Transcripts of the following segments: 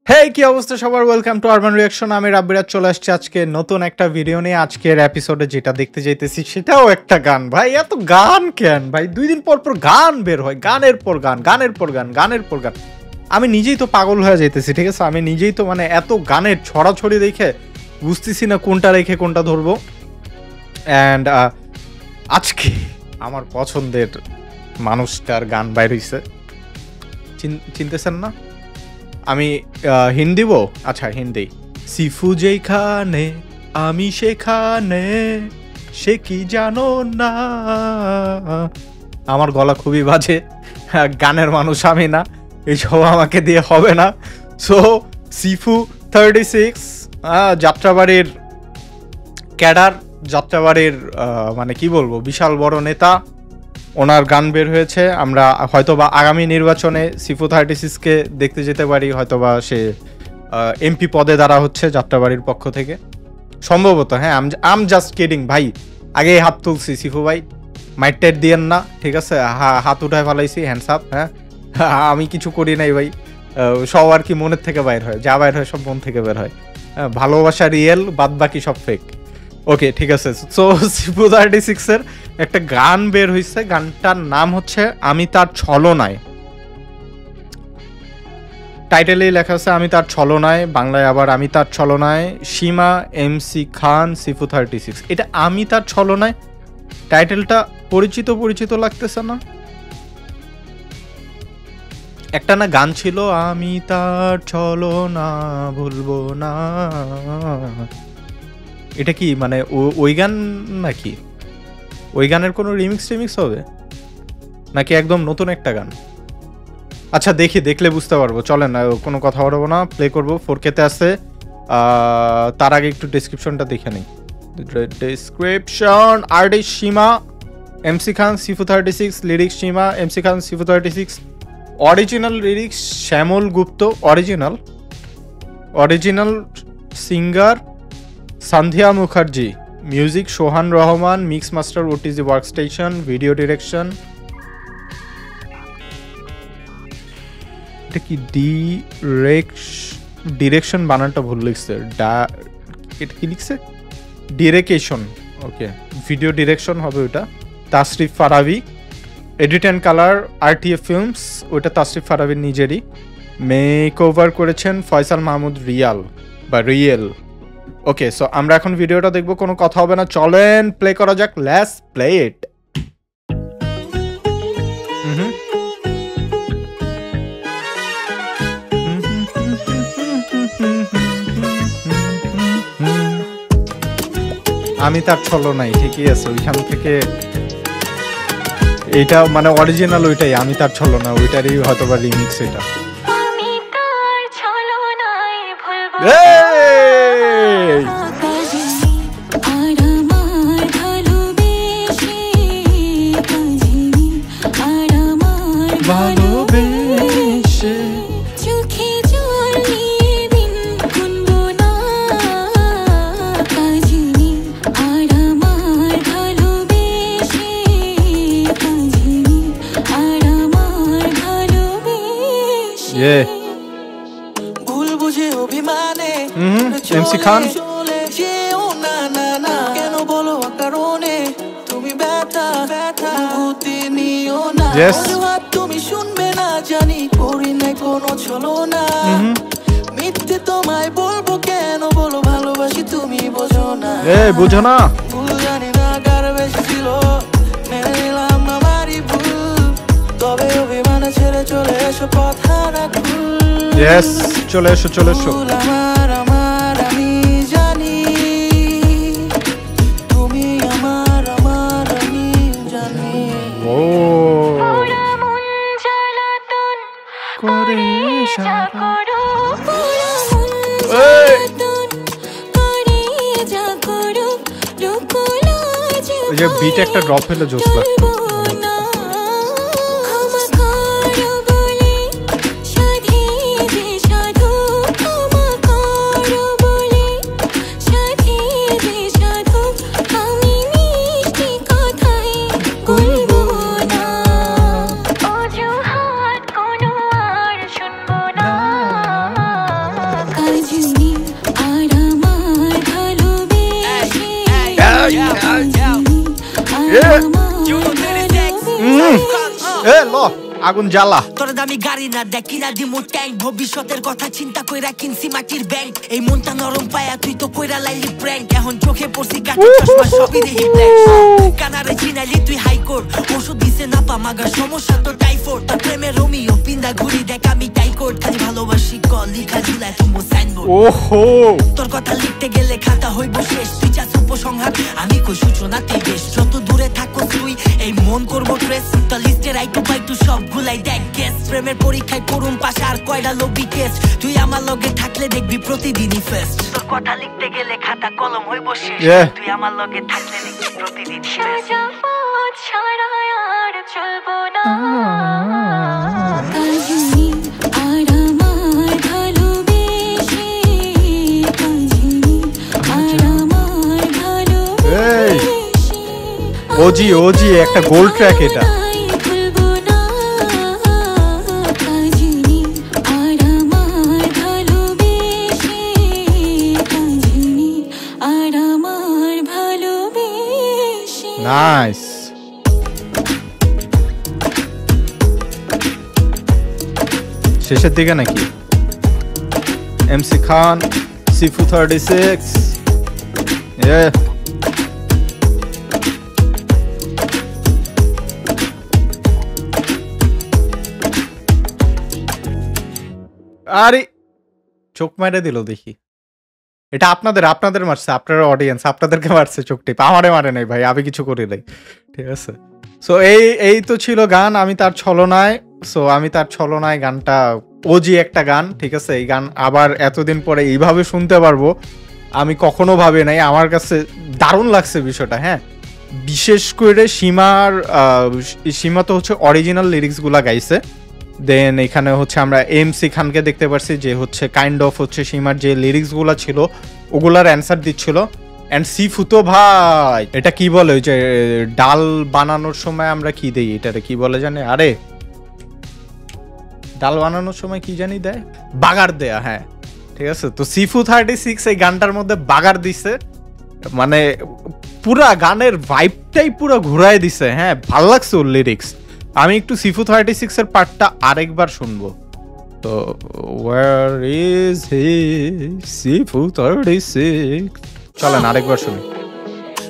হেই কি অবস্থা সবার, ওয়েলকাম টু আরবান রিয়াকশন। আমি রাব্বিরাজ চলে আসছি আজকে নতুন একটা ভিডিও নিয়ে। আজকের এপিসোডে যেটা দেখতে যাইতেছি সেটাও একটা গান। ভাই এত গান কেন ভাই? 2 দিন পর পর গান বের হয়, গানের পর গান, গানের পর গান, গানের পর গান। আমি নিজেই তো পাগল হয়ে যাইতেছি, ঠিক আছে? আমি নিজেই তো মানে এত গানের ছড়াছড়ি দেখে বুঝতেছি না কোনটা রেখে কোনটা ধরবো। অ্যান্ড আজকে আমার পছন্দের মানুষটার গান বাইর হইছে, চিনতেছেন না? আমি হিন্দি বো, আচ্ছা হিন্দি। সিফু যেখানে আমি সেখানে, সে কি জানো না। আমার গলা খুবই বাজে, গানের মানুষ আমি না, এইসব আমাকে দিয়ে হবে না। সো সিফু 36 যাত্রাবাড়ির ক্যাডার, যাত্রাবাড়ির মানে কি বলবো, বিশাল বড় নেতা। ওনার গান বের হয়েছে। আমরা হয়তোবা আগামী নির্বাচনে সিফু 36কে দেখতে যেতে পারি, হয়তোবা সে এমপি পদে দ্বারা হচ্ছে যাত্রাবাড়ির পক্ষ থেকে সম্ভবত। হ্যাঁ, আম জাস্ট কিডিং ভাই, আগেই হাত তুলছি সিফু ভাই, মাইটের দিয়েন না, ঠিক আছে? হাত উঠায় ফেলাইছি, হ্যান্ডস আপ। হ্যাঁ, আমি কিছু করি নাই ভাই, সব আর কি মনের থেকে বাইর হয়, যা বাইর হয় সব মন থেকে বের হয়। ভালোবাসা রিয়েল, বাদ বাকি সব ফেক। ওকে, ঠিক আছে। সো সিফু 36-এর একটা গান বের হয়েছে, গানটার নাম হচ্ছে আমি তার ছলনায়। টাইটেলেই লেখা আছে আমি তার ছলনায়, বাংলায় আবার আমি তার ছলনায়। সীমা, MC খান, সিফু 36। এটা আমি তার ছলনায়, টাইটেলটা পরিচিত পরিচিত লাগতেছে না? একটা না গান ছিল, আমি তার ছলনা ভুলবো না। এটা কি মানে ওই গান নাকি? ওই গানের কোনো রিমিক্স হবে নাকি একদম নতুন একটা গান? আচ্ছা দেখি, দেখলে বুঝতে পারবো। চলেন না, কোনো কথা বলবো না, প্লে করবো। 4K-তে আছে। তার আগে একটু ডেসক্রিপশনটা দেখে নিই। Description: artist Seema, MC Khan, Sifu 36। Lyrics Seema, MC Khan, Sifu 36। Original lyrics Shyamal Gupta, original singer Sandhya Mukherjee, music Sohan Rahman, mix master OTG workstation, video direction. এটা কি ডিরেকশন? বানানটা ভুল লিখছে। এটা কি লিখছে? ডিরেকেশন। ওকে, ভিডিও ডিরেকশন হবে ওটা। Tasrif Farabi. Edit and colour RTA films, ওইটা তাসরিফ ফারাবির নিজেরই। মেক ওভার করেছেন ফয়সাল মাহমুদ রিয়েল। ওকে, সো আমরা এখন ভিডিওটা দেখবো, কোনো কথা হবে না। চলেন প্লে করা যাক, লেটস প্লে ইট। আমি তার ছলনাই, ঠিকই আছে। ওইখান থেকে এইটা মানে অরিজিনাল ওইটাই, আমি তার ছলনা, ওইটারই হয়তোবা রিমিক্স এটা। ভালোবেসে ভুল বুঝে অভিমানে MC খান। কেন বলো কারণে তুমি ব্যথা ভূতি নিও না, তুমি শুনবে না জানি, করি না কোনো ছলনা। মিথ্যে তোমায় বলবো কেন, বলো ভালোবাসি তুমি বোঝো না। বুঝো না, ভুল জানি না কার বেশি ছিল, মেনে নিলাম আমারই ভুল, তবে অভিমানে ছেড়ে চলে এসো, কথা না ভুল। চলে এসো। আমার আমি জানি, তুমি আমার আমি জানি। ও করে ওই যে বিট একটা ড্রপ হলে জোস লাগতো। আগুন জ্বালা তোর দামি গাড়ি না দেখি না দিমু ট্যাঙ্ক ভবিষ্যতের কথা চিন্তা কইরা কিনছি মাটির ব্যাংক এই মনটা নরম পায়া তুই তো কইরা লাইলি প্র্যাঙ্ক এখন চোখে পড়ছি কাটা চশমা সবই দেখি ব্ল্যাক কানারে চিনাইলি তুই হাইকোর্ট ওষুধ দিছে না পা মাগার সমস্যা তো টাইফয়েড তোর প্রেমে রোমিও পিন্দা ঘুরি দেখ আমি টাইকোড খালি ভালোবাসি কল লিখা ঝুলায় তুমি সাইনবোর্ড ওহো তোর কথা লিখতে গেলে খাতা হইব শেষ তুই চাস উপসংহার আমি কই সূচনাতেই বেশ যত দূরে থাকো তুই এই মন করবো ট্রেস তো লিস্টে রাইটু পাইটু সব গুলাই দেখ গেস প্রেমের পরীক্ষায় করুন পাশে আর কয়টা লবি টেস্ট তুই আমার লগে থাকলে দেখবি প্রতিদিনই ফেস্ট তোর কথা লিখতে গেলে খাতা কলম হইব শেষ তুই আমার লগে থাকলে দেখবি প্রতিদিনই ফেস্ট ছাড়া আর চলবো না ওজি ওজি একটা গোল্ড ট্র্যাক এটা নাইস শেষের দিকে নাকি এমসি খান সিফু 36 আরে চোখ মেরে দিল দেখি এটা আপনাদের মারছে আপনারা অডিয়েন্স আপনাদেরকে মারছে চোখ টিপ আমারে মারে নাই ভাই আমি কিছু করি নাই ঠিক আছে সো এই তো ছিল গান আমি তার ছলনায় গানটা ওজি একটা গান ঠিক আছে এই গান আবার এতদিন পরে এইভাবে শুনতে পারবো আমি কখনো ভাবি নাই আমার কাছে দারুণ লাগছে বিষয়টা হ্যাঁ বিশেষ করে সীমা তো হচ্ছে অরিজিনাল লিরিক্সগুলা গাইছে দেন এখানে হচ্ছে আমরা এমসি খানকে দেখতে পারছি যে হচ্ছে কাইন্ড অফ হচ্ছে সীমার যে লিরিক্সগুলো ছিল ওগুলার অ্যান্সার দিচ্ছিল অ্যান্ড সিফু তো ভাই এটা কি বলে ওই যে ডাল বানানোর সময় আমরা কি দেই এটারে কি বলে জানে আরে ডাল বানানোর সময় কি জানি দেয় বাগার দেয়া হ্যাঁ ঠিক আছে তো সিফু 36 এই গানটার মধ্যে বাগার দিছে মানে পুরা গানের ভাইবটাই পুরো ঘুরায় দিছে হ্যাঁ ভাল লাগছে ওর লিরিক্স আমি একটু সিফু 36 এর পার্টটা আরেকবার শুনবো তো where is he সিফু 36 চলেন আরেকবার শুনি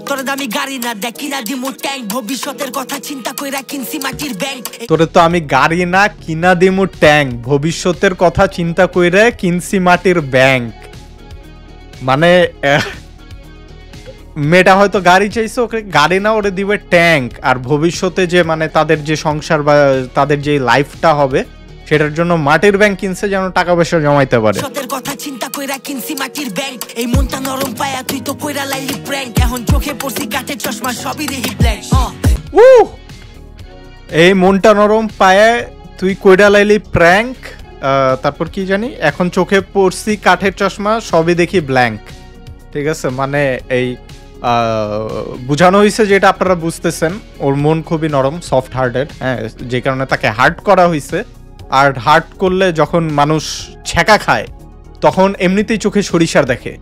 তোরে দামি গাড়ি না দেখি না দিমু ট্যাঙ্ক ভবিষ্যতের কথা চিন্তা কইরা কিনছি মাটির ব্যাংক তোরে তো আমি গাড়ি না কিনা দিমু ট্যাঙ্ক ভবিষ্যতের কথা চিন্তা কইরা কিনছি মাটির ব্যাংক মানে মেয়েটা হয়তো গাড়ি চাইছে ওকে গাড়ি না ওরে দিবে ট্যাঙ্ক আর ভবিষ্যতে যে মানে তাদের যে সংসার বা তাদের যে লাইফটা হবে সেটার জন্য মাটির ব্যাংক কিনছে যেন টাকা পয়সা জমাইতে পারে সতের কথা চিন্তা কইরা কিনছি মাটির ব্যাংক এই মনটা নরম পায়া তুই তো কইরা লাইলি প্র্যাঙ্ক এখন চোখে পড়ছি কাটের চশমা সবই দেখি ব্ল্যাক এই মনটা নরম পায়া তুই কইরা লাইলি প্র্যাঙ্ক তারপর কি জানি এখন চোখে পড়ছি কাঠের চশমা সবই দেখি ব্ল্যাঙ্ক ঠিক আছে মানে এই বুঝানো হয়েছে যেটা আপনারা বুঝতেছেন ওর মন খুবই নরম সফট হার্টেড হ্যাঁ যে কারণে তাকে হার্ট করা হয়েছে আর হার্ট করলে যখন মানুষ ছ্যাঁকা খায় তখন এমনিতেই চোখে সরিষার দেখে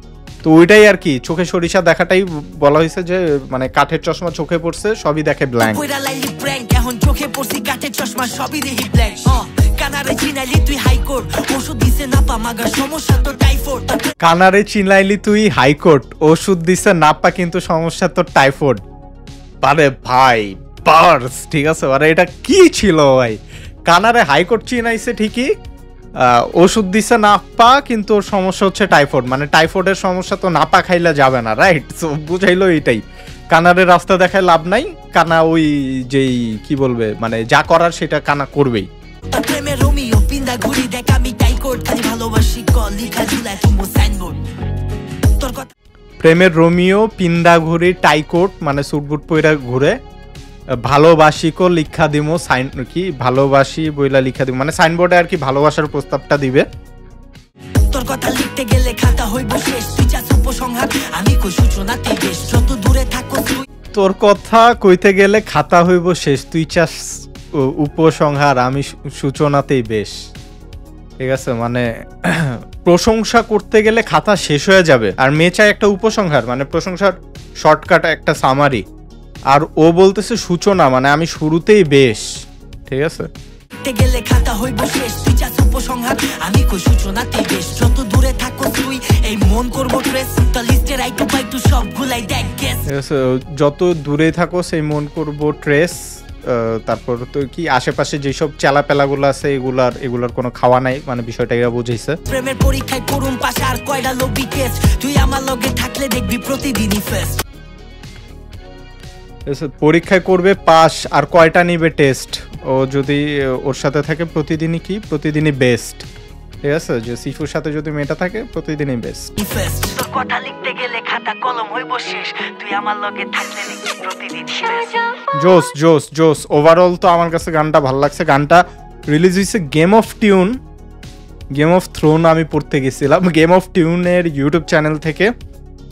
তো ওইটাই আর কি চোখে সরিষা দেখাটাই বলা হয়েছে যে মানে কাঠের চশমা চোখে পড়ছে সবই দেখে ব্ল্যাঙ্ক এখন চোখে পড়ছি কাঠের চশমা সবই দেখি ব্ল্যাঙ্ক কানারে চিনাইলি তুই হাইকোর্ট ওষুধ দিছে না পা মাগার সমস্যা তো টাইফয়েড কানারে চিনাইলি তুই হাইকোর্ট ওষুধ দিছে না পা কিন্তু সমস্যা তো টাইফয়েড আরে ভাই বার্স ঠিক আছে আরে এটা কি ছিল ভাই কানারে হাইকোর্ট চিনাইছে ঠিকই ওষুধ দিছে না পা কিন্তু ওর সমস্যা হচ্ছে টাইফয়েড মানে টাইফয়েডের সমস্যা তো না পা খাইলে যাবে না রাইট সো বুঝাইলো এইটাই কানারে রাস্তা দেখায় লাভ নাই কানা ওই যেই কি বলবে মানে যা করার সেটা কানা করবেই প্রেমে রোমিও পিন্দা ঘুরি দেখ আমি টাইকোড খালি ভালোবাসি কল লিখা ঝুলায় তুমি সাইনবোর্ড তোর কথা প্রেমের রোমিও পিন্দা ঘুরি টাইকোট মানে সুটবুট পইরা ঘুরে ভালোবাসি কো লিখা দিমো সাইন কি ভালোবাসি বইলা লিখা দিমো মানে সাইনবোর্ডে আর কি ভালোবাসার প্রস্তাবটা দিবে তোর কথা লিখতে গেলে খাতা হইব শেষ তুই চাস উপসংহার আমি কই সূচনাতেই বেশ যত দূরে থাকো তুই তোর কথা কইতে গেলে খাতা হইব শেষ তুই চাস উপসংহার আমি সূচনাতেই বেশ ঠিক আছে মানে প্রশংসা করতে গেলে খাতা শেষ হয়ে যাবে, আর মেয়ে চায় একটা উপসংহার, মানে প্রশংসার শর্টকাট একটা সামারি। আর ও বলতেছে সূচনা, মানে আমি শুরুতেই বেশ, ঠিক আছে। গেলে খাতা হইব শেষ, তুই চাস উপসংহার, আমি কই সূচনাতেই বেশ। যত দূরে থাকো তুই এই মন করবো ট্রেস, দ্য লিস্টের আই টু বাই টু সবগুলাই দেখ গেস। যত দূরে থাকো সেই মন করবো ট্রেস। তারপর তো কি আশেপাশে যেসব চেলাপেলাগুলো আছে এগুলার কোনো খাওয়া নাই, মানে বিষয়টা এরা বুঝাইছে। প্রেমের পরীক্ষায় করুন পাশ, আর কয়টা লবি কেস, তুই আমার লগে থাকলে দেখবি প্রতিদিনই ফেস্ট। পরীক্ষায় করবে পাস, আর কয়টা নিবে টেস্ট। ও যদি ওর সাথে থাকে প্রতিদিনই কি, প্রতিদিনই বেস্ট, ঠিক আছে। যে সিফুর সাথে যদি মেয়েটা থাকে প্রতিদিনই বেস্ট। তোর কথা লিখতে গেলে খাতা কলম হইব শেষ, তুই আমার লগে থাকলে দেখবি প্রতিদিনই ফেস্ট। জোস জোস জোস। ওভারঅল তো আমার কাছে গানটা ভালো লাগছে। গানটা রিলিজ হয়েছে game of tune, game of throne আমি পড়তে গেছিলাম গেম অফ টিউনের ইউটিউব চ্যানেল থেকে।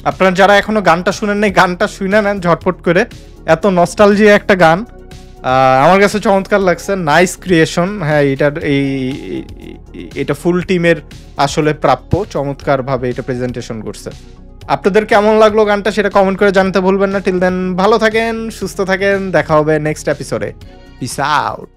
আপনারা যারা এখনো গানটা শুনেন নাই, গানটা শুনে নেন ঝটপট করে। এত নস্টালজিয়া একটা গান, আমার কাছে চমৎকার লাগছে। Nice creation. হ্যাঁ, এটা ফুল টিমের আসলে প্রাপ্য, চমৎকারভাবে এটা প্রেজেন্টেশন করছে। আপনাদের কেমন লাগলো গানটা সেটা কমেন্ট করে জানাতে ভুলবেন না। টিল দেন ভালো থাকেন, সুস্থ থাকেন, দেখা হবে নেক্সট এপিসোডে। Piece out.